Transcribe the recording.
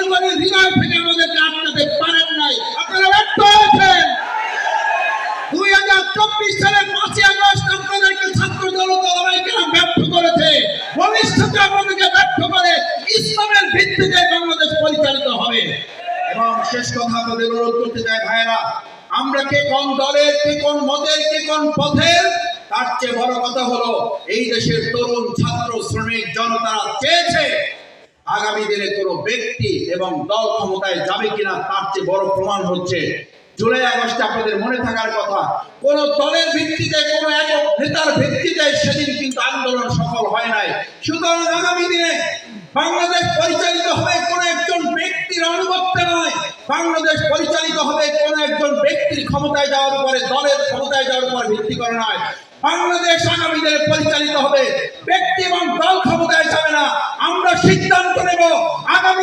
জনগণের হৃদয় থেকে আমাদেরকে আটকাতে পারেন নাই। আপনারা ব্যর্থ হয়েছেন। 2024 সালের 5ই আগস্ট আপনাদেরকে ছাত্র জনতা ব্যর্থ করেছে। ভবিষ্যতে আপনাদেরকে ব্যর্থ করে ইসলামের ভিত্তিতে বাংলাদেশ পরিচালিত হবে। এবং শেষ কথা আপনাদের অনুরোধ করতে চাই ভাইয়েরা, আমরা কে কোন দলের, কে কোন মতের, কে কোন পথের, তার চেয়ে বড় কথা হলো এই দেশের তরুণ ছাত্র শ্রমিক জনতারা চেয়েছে আগামী দিনে কোনো ব্যক্তি এবং দল ক্ষমতায় যাবে কিনা তার চেয়ে বড় প্রমাণ হচ্ছে জুলাই আগস্টে আপনাদের মনে থাকার কথা, কোন দলের ভিত্তিতে, কোন একক নেতার ভিত্তিতে সেদিন কিন্তু আন্দোলন সফল হয় নাই। সুতরাং আগামী দিনে বাংলাদেশ পরিচালিত হবে কোন একজন ব্যক্তির আনুগত্যে নয়, বাংলাদেশ পরিচালিত হবে কোন একজন ব্যক্তির ক্ষমতায় যাওয়ার উপরে, দলের ক্ষমতায় যাওয়ার উপর ভিত্তি করে নয়। বাংলাদেশ আগামী দিনে পরিচালিত হবে ব্যক্তি এবং দল ক্ষমতায় যাবে না। আমরা সিদ্ধান্ত নেব আগামী